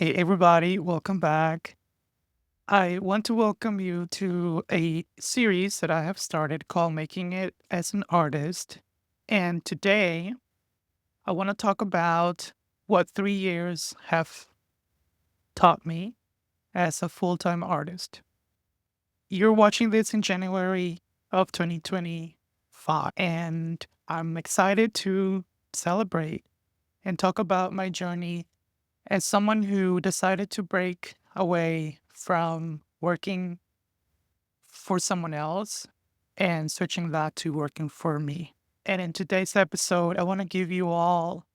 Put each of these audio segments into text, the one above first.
Hey, everybody, welcome back. I want to welcome you to a series that I have started called Making It as an Artist. And today, I want to talk about what 3 years have taught me as a full time artist. You're watching this in January of 2025, and I'm excited to celebrate and talk about my journey as someone who decided to break away from working for someone else and switching that to working for me. And in today's episode, I want to give you all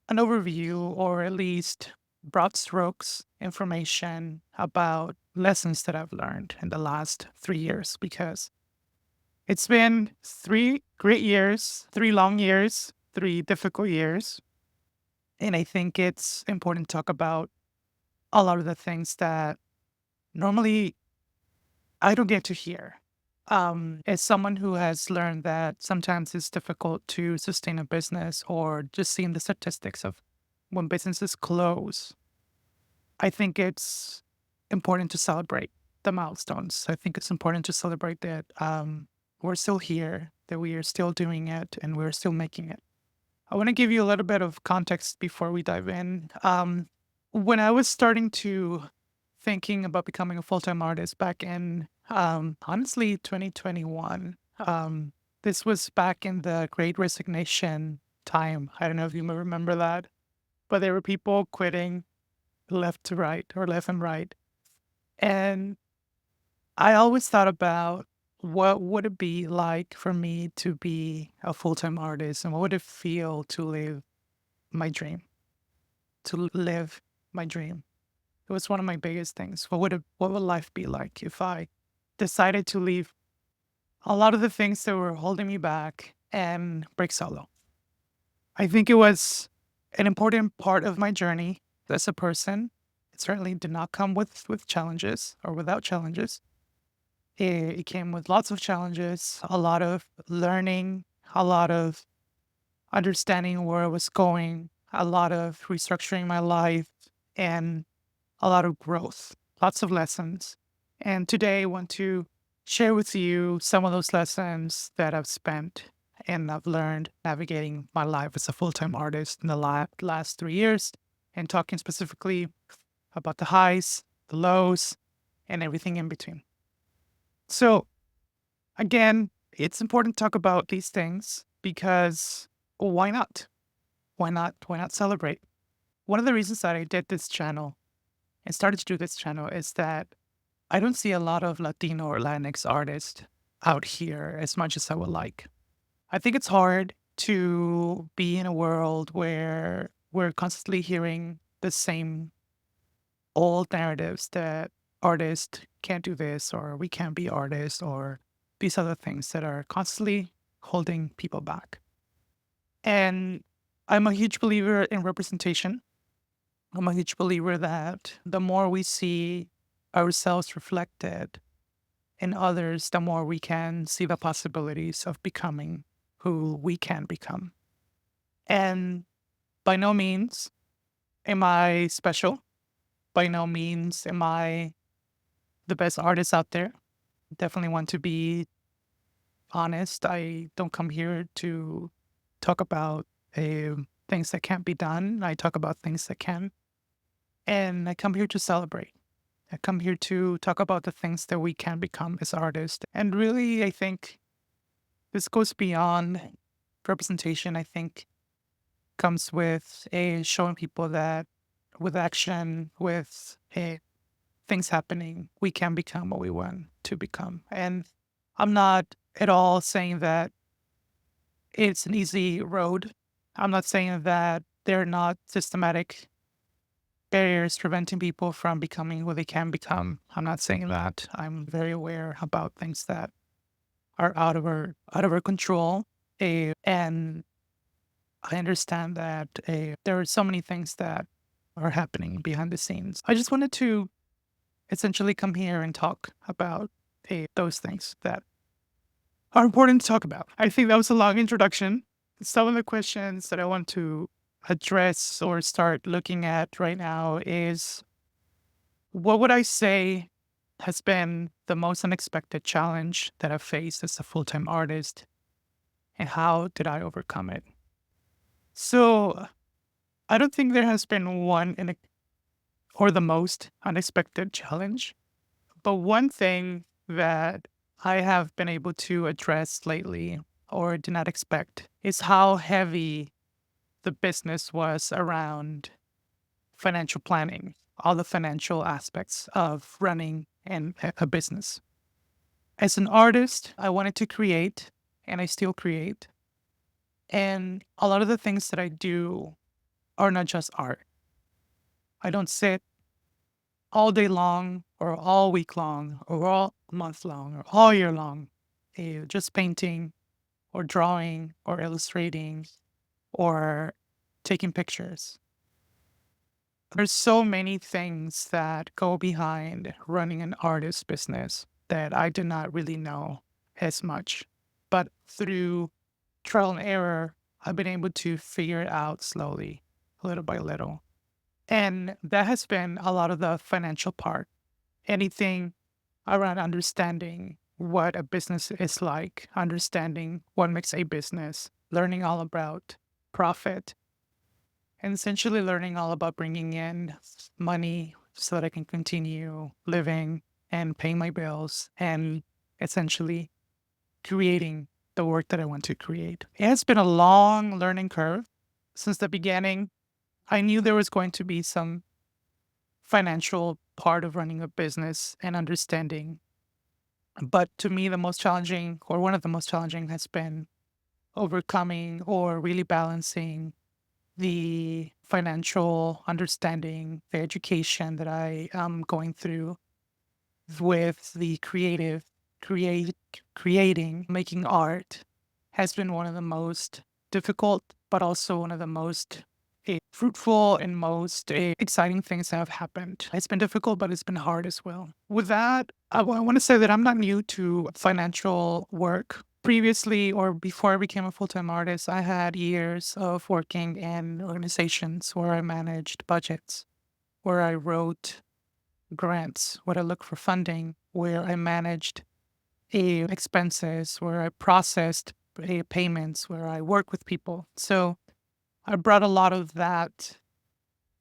an overview or at least broad strokes information about lessons that I've learned in the last 3 years because it's been 3 great years, 3 long years, 3 difficult years. And I think it's important to talk about a lot of the things that normally I don't get to hear. As someone who has learned that sometimes it's difficult to sustain a business or just seeing the statistics of when businesses close, I think it's important to celebrate the milestones. I think it's important to celebrate that we're still here, that we are still doing it, and we're still making it. I want to give you a little bit of context before we dive in. When I was starting to thinking about becoming a full-time artist back in honestly 2021. This was back in the Great Resignation time. I don't know if you may remember that, but there were people quitting left to right or left and right. And I always thought about what would it be like for me to be a full-time artist and what would it feel to live my dream, to live my dream. It was one of my biggest things. What would life be like if I decided to leave a lot of the things that were holding me back and break solo? I think it was an important part of my journey as a person. It certainly did not come with challenges or without challenges. It came with lots of challenges, a lot of learning, a lot of understanding where I was going, a lot of restructuring my life, and a lot of growth, lots of lessons. And today I want to share with you some of those lessons that I've spent and I've learned navigating my life as a full time artist in the last 3 years and talking specifically about the highs, the lows, and everything in between. So, again, it's important to talk about these things because why not? Why not? Why not celebrate? One of the reasons that I did this channel and started to do this channel is that I don't see a lot of Latino or Latinx artists out here as much as I would like. I think it's hard to be in a world where we're constantly hearing the same old narratives that artists can't do this or we can't be artists or these other things that are constantly holding people back. And I'm a huge believer in representation. I'm a huge believer that the more we see ourselves reflected in others, the more we can see the possibilities of becoming who we can become. And by no means am I special. By no means am I the best artist out there. Definitely want to be honest. I don't come here to talk about things that can't be done. I talk about things that can. And I come here to celebrate. I come here to talk about the things that we can become as artists. And really, I think this goes beyond representation. I think comes with a showing people that with action, with things happening, we can become what we want to become. And I'm not at all saying that it's an easy road. I'm not saying that there are not systematic barriers preventing people from becoming who they can become. I'm not saying that. I'm very aware about things that are out of our control. And I understand that there are so many things that are happening behind the scenes. I just wanted to essentially come here and talk about those things that are important to talk about. I think that was a long introduction. Some of the questions that I want to address or start looking at right now is what would I say has been the most unexpected challenge that I've faced as a full time artist, and how did I overcome it? So, I don't think there has been or the most unexpected challenge, but one thing that I have been able to address lately or did not expect is how heavy the business was around financial planning, all the financial aspects of running a business. As an artist, I wanted to create and I still create. And a lot of the things that I do are not just art. I don't sit all day long or all week long or all month long or all year long, just painting or drawing or illustrating or taking pictures. There's so many things that go behind running an artist business that I did not really know as much. But through trial and error, I've been able to figure it out slowly, little by little. And that has been a lot of the financial part. Anything around understanding what a business is like, understanding what makes a business, learning all about profit, and essentially learning all about bringing in money so that I can continue living and paying my bills and essentially creating the work that I want to create. It has been a long learning curve since the beginning. I knew there was going to be some financial part of running a business and understanding. But to me, the most challenging, or one of the most challenging, has been overcoming or really balancing the financial understanding, the education that I am going through with the create, creating, making art has been one of the most difficult, but also one of the most fruitful and most exciting things that have happened. It's been difficult, but it's been hard as well. With that, I want to say that I'm not new to financial work. Previously, or before I became a full time artist, I had years of working in organizations where I managed budgets, where I wrote grants, where I looked for funding, where I managed expenses, where I processed payments, where I worked with people. So I brought a lot of that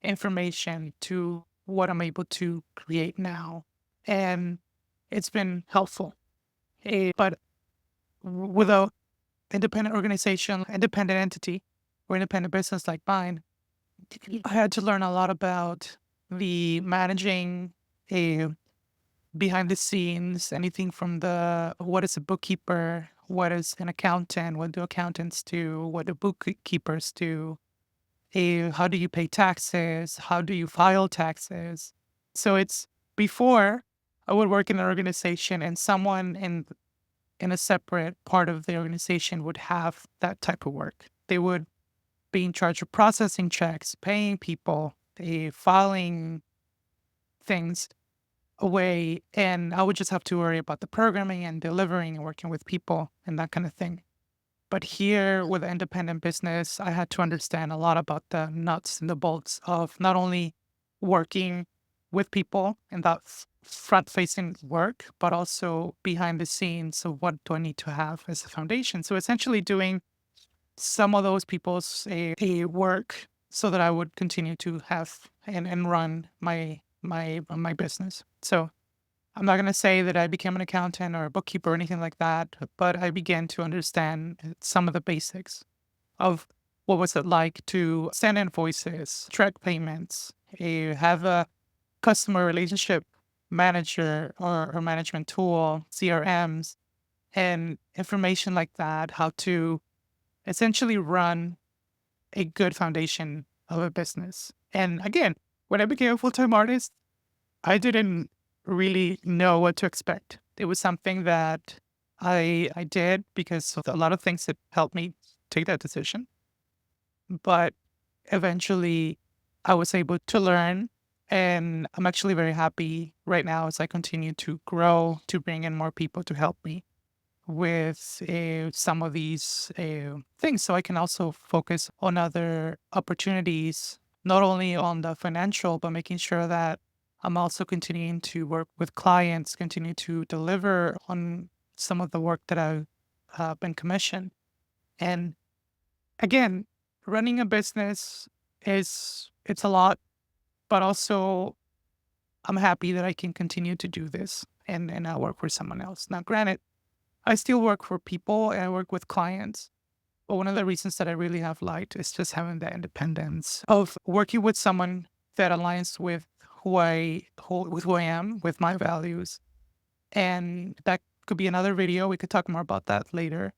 information to what I'm able to create now. And it's been helpful. But with a independent organization, independent entity, or independent business like mine, I had to learn a lot about the managing a behind the scenes, anything from the what is a bookkeeper, what is an accountant, what do accountants do, what do bookkeepers do, how do you pay taxes, how do you file taxes. So it's before I would work in an organization and someone in a separate part of the organization would have that type of work. They would be in charge of processing checks, paying people, filing things away, and I would just have to worry about the programming and delivering and working with people and that kind of thing. But here with the independent business, I had to understand a lot about the nuts and the bolts of not only working with people and that front facing work, but also behind the scenes of what do I need to have as a foundation. So essentially doing some of those people's a work so that I would continue to have and run my business. So I'm not going to say that I became an accountant or a bookkeeper or anything like that, but I began to understand some of the basics of what was it like to send invoices, track payments, have a customer relationship manager or management tool, CRMs, and information like that, how to essentially run a good foundation of a business. And again, when I became a full time artist, I didn't really know what to expect. It was something that I did because of a lot of things that helped me take that decision. But eventually, I was able to learn. And I'm actually very happy right now as I continue to grow, to bring in more people to help me with some of these things so I can also focus on other opportunities, not only on the financial, but making sure that I'm also continuing to work with clients, continue to deliver on some of the work that I've been commissioned. And again, running a business it's a lot, but also I'm happy that I can continue to do this and not work for someone else. Now, granted, I still work for people and I work with clients. But one of the reasons that I really have liked is just having that independence of working with someone that aligns with who I am, with my values. And that could be another video. We could talk more about that later.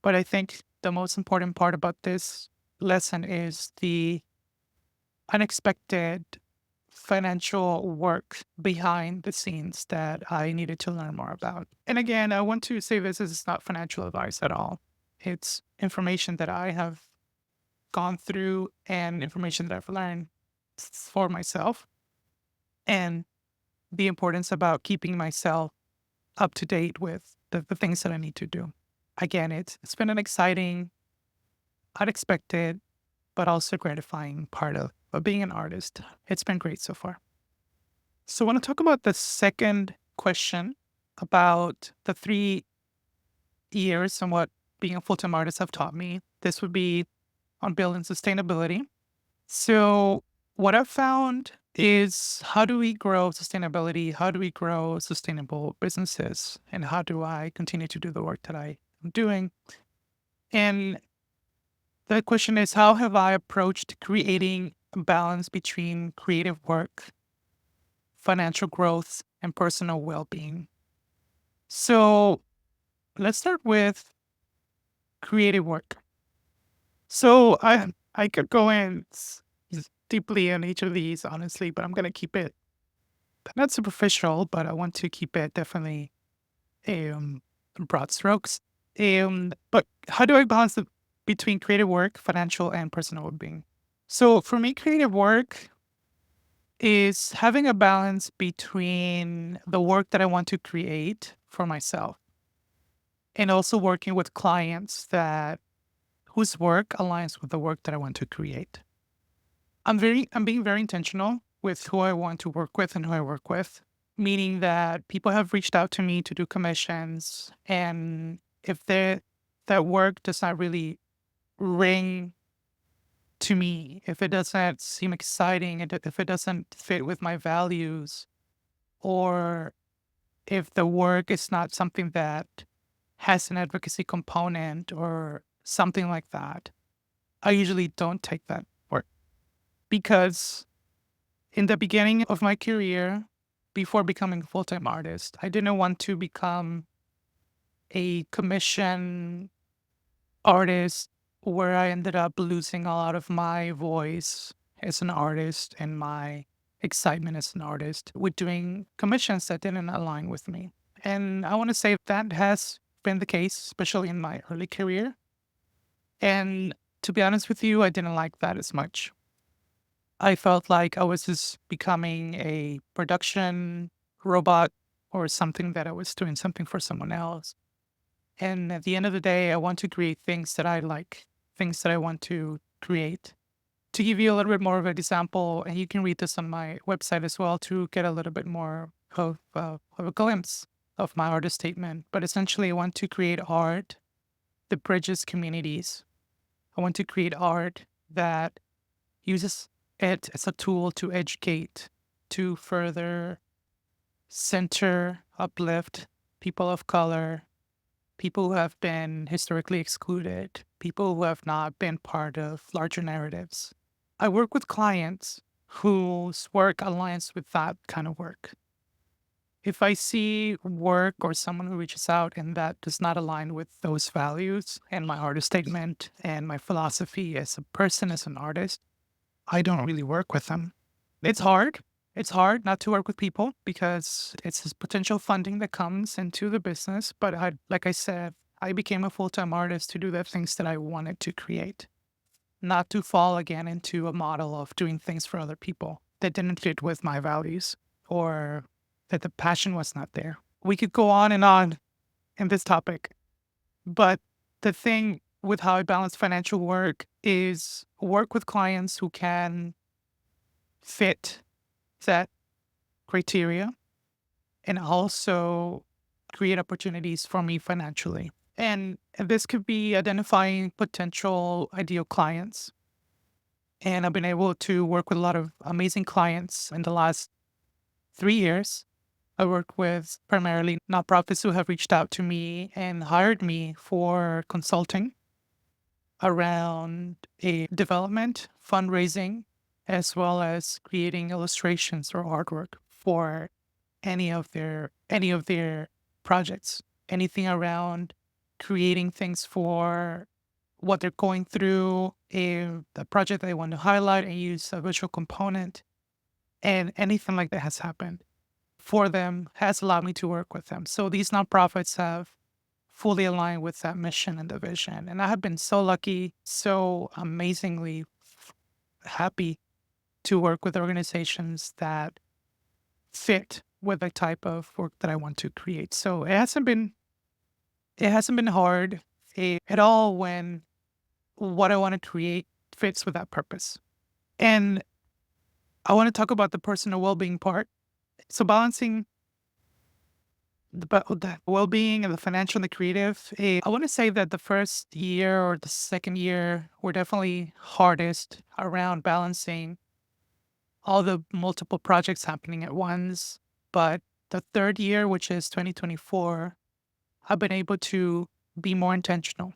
But I think the most important part about this lesson is the unexpected financial work behind the scenes that I needed to learn more about. And again, I want to say this is not financial advice at all. It's information that I have gone through and information that I've learned for myself and the importance about keeping myself up to date with the things that I need to do. Again, it's been an exciting, unexpected, but also gratifying part of being an artist. It's been great so far. So I want to talk about the second question about the 3 years and what being a full-time artist have taught me. This would be on building sustainability. So what I've found is how do we grow sustainability? How do we grow sustainable businesses? And how do I continue to do the work that I am doing? And the question is, how have I approached creating a balance between creative work, financial growth, and personal well-being? So let's start with creative work. So I could go in deeply on each of these, honestly, but I'm gonna keep it not superficial, but I want to keep it definitely um broad strokes. But how do I balance between creative work, financial, and personal well-being? So for me, creative work is having a balance between the work that I want to create for myself and also working with clients that whose work aligns with the work that I want to create. I'm being very intentional with who I want to work with and who I work with, meaning that people have reached out to me to do commissions, and if that work does not really ring to me, if it doesn't seem exciting, and if it doesn't fit with my values, or if the work is not something that has an advocacy component or something like that, I usually don't take that work because in the beginning of my career, before becoming a full time artist, I didn't want to become a commission artist where I ended up losing a lot of my voice as an artist and my excitement as an artist with doing commissions that didn't align with me. And I want to say that has been the case, especially in my early career. And to be honest with you, I didn't like that as much. I felt like I was just becoming a production robot or something that I was doing something for someone else. And at the end of the day, I want to create things that I like, things that I want to create. To give you a little bit more of an example, and you can read this on my website as well to get a little bit more of a glimpse of my artist statement. But essentially, I want to create art that bridges communities. I want to create art that uses it as a tool to educate, to further center, uplift people of color, people who have been historically excluded, people who have not been part of larger narratives. I work with clients whose work aligns with that kind of work. If I see work or someone who reaches out and that does not align with those values and my artist statement and my philosophy as a person, as an artist, I don't really work with them. It's hard. It's hard not to work with people because it's this potential funding that comes into the business. But like I said, I became a full-time artist to do the things that I wanted to create, not to fall again into a model of doing things for other people that didn't fit with my values or that the passion was not there. We could go on and on in this topic, But the thing with how I balance financial work is work with clients who can fit that criteria and also create opportunities for me financially. And this could be identifying potential ideal clients. And I've been able to work with a lot of amazing clients in the last 3 years. I work with primarily nonprofits who have reached out to me and hired me for consulting around a development, fundraising, as well as creating illustrations or artwork for any of their projects. Anything around creating things for what they're going through, the project they want to highlight and use a visual component, and anything like that has happened for them has allowed me to work with them. So these nonprofits have fully aligned with that mission and the vision. And I have been so lucky, so amazingly happy to work with organizations that fit with the type of work that I want to create. So it hasn't been hard at all when what I want to create fits with that purpose. And I want to talk about the personal well-being part. So balancing the well-being and the financial and the creative. I want to say that the first year or the second year were definitely hardest around balancing all the multiple projects happening at once. But the third year, which is 2024, I've been able to be more intentional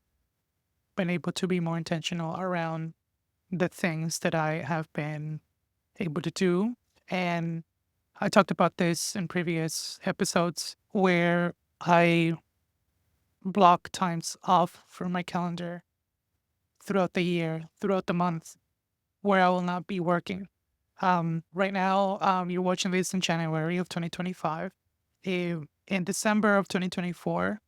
around the things that I have been able to do. And I talked about this in previous episodes where I block times off from my calendar throughout the year, throughout the month, where I will not be working. Right now, you're watching this in January of 2025. In December of 2024,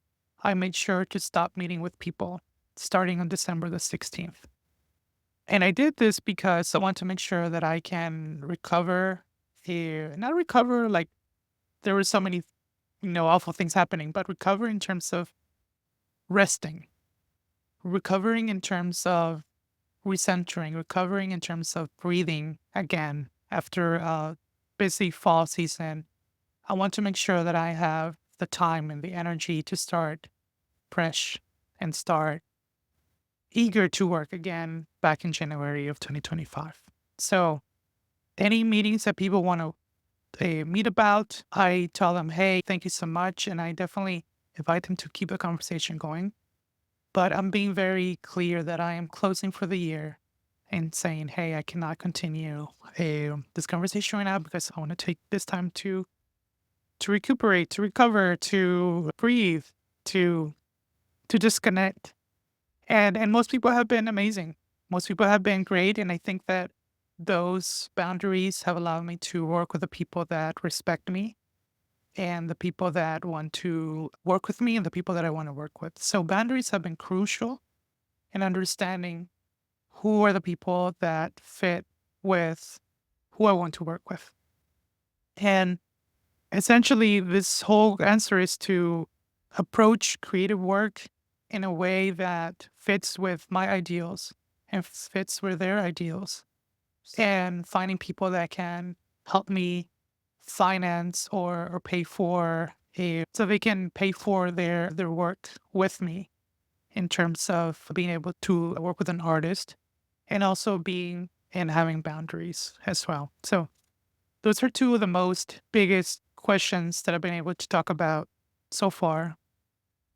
I made sure to stop meeting with people starting on December the 16th. And I did this because I want to make sure that I can recover, not recover like there were so many, awful things happening, but recover in terms of resting, recovering in terms of recentering, recovering in terms of breathing again after a busy fall season. I want to make sure that I have the time and the energy to start fresh and start eager to work again back in January of 2025. So, any meetings that people want to meet about, I tell them, hey, thank you so much. And I definitely invite them to keep the conversation going. But I'm being very clear that I am closing for the year and saying, hey, I cannot continue this conversation right now because I want to take this time to recuperate, to recover, to breathe, to to disconnect. And most people have been amazing. Most people have been great. And I think that those boundaries have allowed me to work with the people that respect me and the people that want to work with me and the people that I want to work with. So boundaries have been crucial in understanding who are the people that fit with who I want to work with. And essentially, this whole answer is to approach creative work in a way that fits with my ideals and fits with their ideals, and finding people that can help me finance or pay for so they can pay for their work with me in terms of being able to work with an artist and also being and having boundaries as well. So those are two of the most biggest questions that I've been able to talk about so far.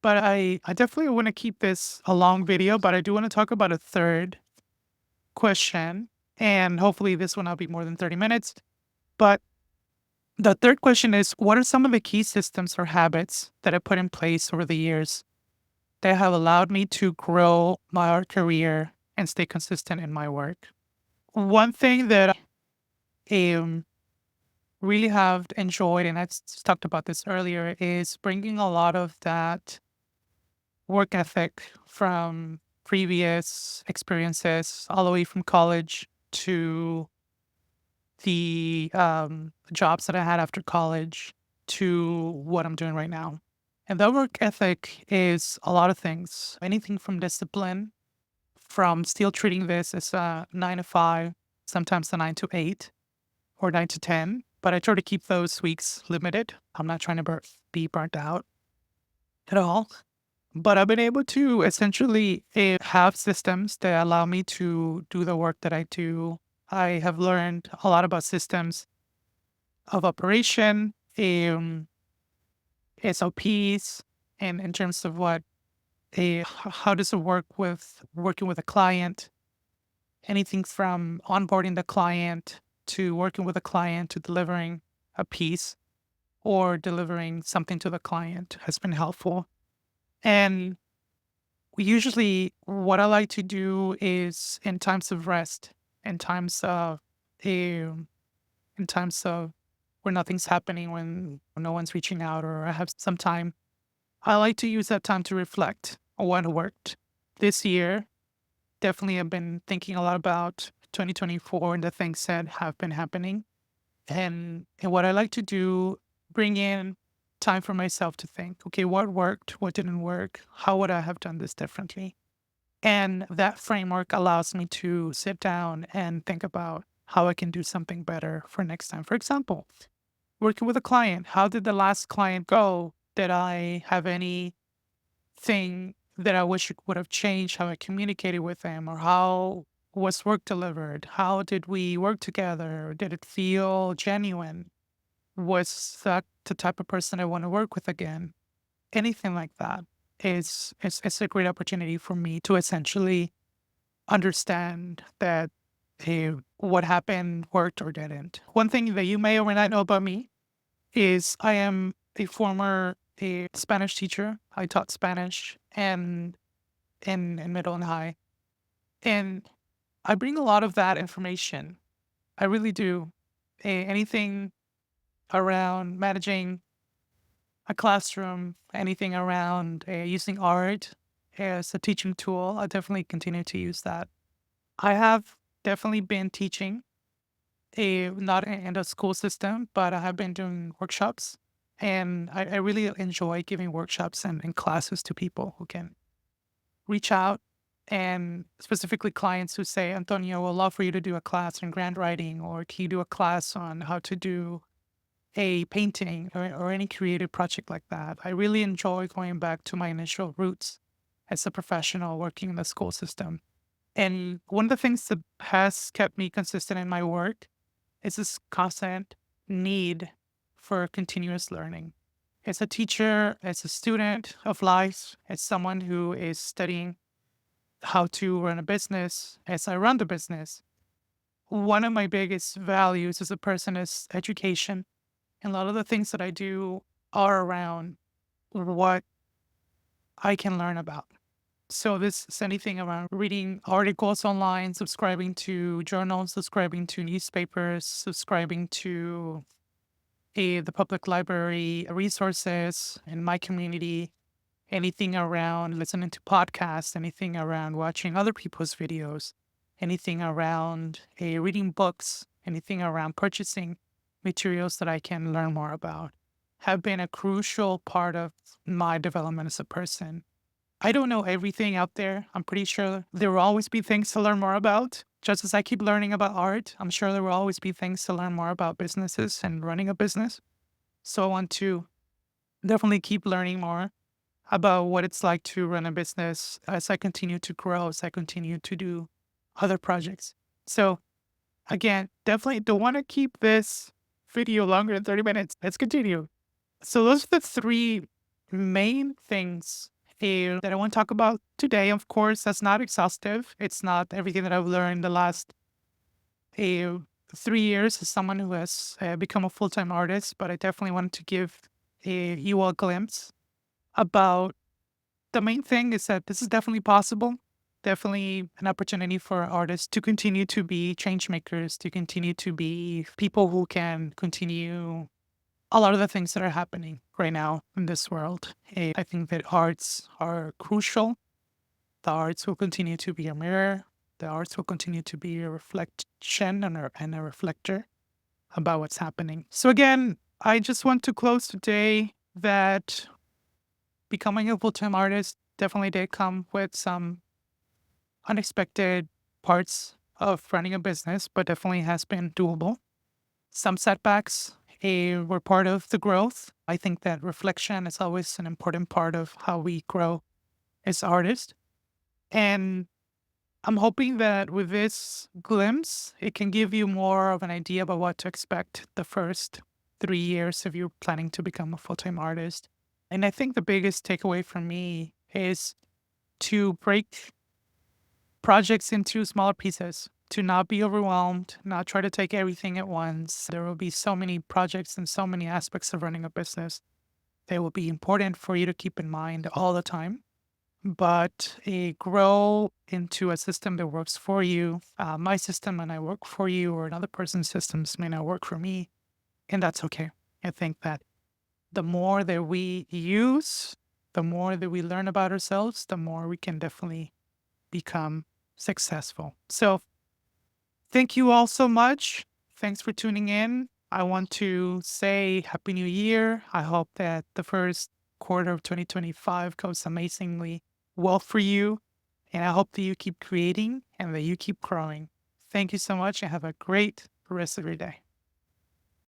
But I definitely want to keep this a long video, but I do want to talk about a third question. And hopefully this will not be more than 30 minutes. But the third question is, what are some of the key systems or habits that I put in place over the years that have allowed me to grow my art career and stay consistent in my work? One thing that I really have enjoyed, and talked about this earlier, is bringing a lot of that work ethic from previous experiences, all the way from college to the jobs that I had after college to what I'm doing right now. And that work ethic is a lot of things, anything from discipline, from still treating this as a 9 to 5, sometimes a 9 to 8 or 9 to 10. But I try to keep those weeks limited. I'm not trying to be burnt out at all. But I've been able to essentially have systems that allow me to do the work that I do. I have learned a lot about systems of operation, SOPs, and in terms of how does it work with working with a client, anything from onboarding the client to working with a client to delivering a piece or delivering something to the client has been helpful. And what I like to do is in times of rest, in times of um, in times of where nothing's happening, when no one's reaching out, or I have some time, I like to use that time to reflect on what worked this year. Definitely, I've been thinking a lot about 2024 and the things that have been happening, and what I like to do, bring in time for myself to think. Okay, what worked? What didn't work? How would I have done this differently? And that framework allows me to sit down and think about how I can do something better for next time. For example, working with a client, how did the last client go? Did I have anything that I wish it would have changed how I communicated with them, or how was work delivered? How did we work together? Did it feel genuine? Was that the type of person I want to work with again? Anything like that is a great opportunity for me to essentially understand that what happened worked or didn't. One thing that you may or may not know about me is I am a former Spanish teacher. I taught Spanish and in middle and high, and I bring a lot of that information. I really do. Anything around managing a classroom, anything around using art as a teaching tool, I definitely continue to use that. I have definitely been teaching, not in the school system, but I have been doing workshops. And I really enjoy giving workshops and classes to people who can reach out, and specifically clients who say, Antonio, I would love for you to do a class on grant writing, or can you do a class on how to do a painting or any creative project like that. I really enjoy going back to my initial roots as a professional working in the school system. And one of the things that has kept me consistent in my work is this constant need for continuous learning. As a teacher, as a student of life, as someone who is studying how to run a business, as I run the business, one of my biggest values as a person is education. And a lot of the things that I do are around what I can learn about. So this is anything around reading articles online, subscribing to journals, subscribing to newspapers, subscribing to the public library resources in my community, anything around listening to podcasts, anything around watching other people's videos, anything around reading books, anything around purchasing materials that I can learn more about, have been a crucial part of my development as a person. I don't know everything out there. I'm pretty sure there will always be things to learn more about. Just as I keep learning about art, I'm sure there will always be things to learn more about businesses and running a business. So I want to definitely keep learning more about what it's like to run a business as I continue to grow, as I continue to do other projects. So again, definitely don't want to keep this video longer than 30 minutes. Let's continue. So those are the three main things that I want to talk about today. Of course, that's not exhaustive. It's not everything that I've learned the last uh, 3 years as someone who has become a full-time artist, but I definitely wanted to give you a glimpse about the main thing is that this is definitely possible. Definitely an opportunity for artists to continue to be change makers, to continue to be people who can continue a lot of the things that are happening right now in this world. I think that arts are crucial. The arts will continue to be a mirror. The arts will continue to be a reflection and a reflector about what's happening. So again, I just want to close today that becoming a full-time artist definitely did come with some unexpected parts of running a business, but definitely has been doable. Some setbacks were part of the growth. I think that reflection is always an important part of how we grow as artists. And I'm hoping that with this glimpse, it can give you more of an idea about what to expect the first 3 years if you're planning to become a full time artist. And I think the biggest takeaway for me is to break projects into smaller pieces, to not be overwhelmed, not try to take everything at once. There will be so many projects and so many aspects of running a business. They will be important for you to keep in mind all the time, but grow into a system that works for you. My system and I work for you, or another person's systems may not work for me, and that's okay. I think that the more that we use, the more that we learn about ourselves, the more we can definitely become successful. So, thank you all so much. Thanks for tuning in. I want to say Happy New Year. I hope that the first quarter of 2025 goes amazingly well for you. And I hope that you keep creating and that you keep growing. Thank you so much and have a great rest of your day.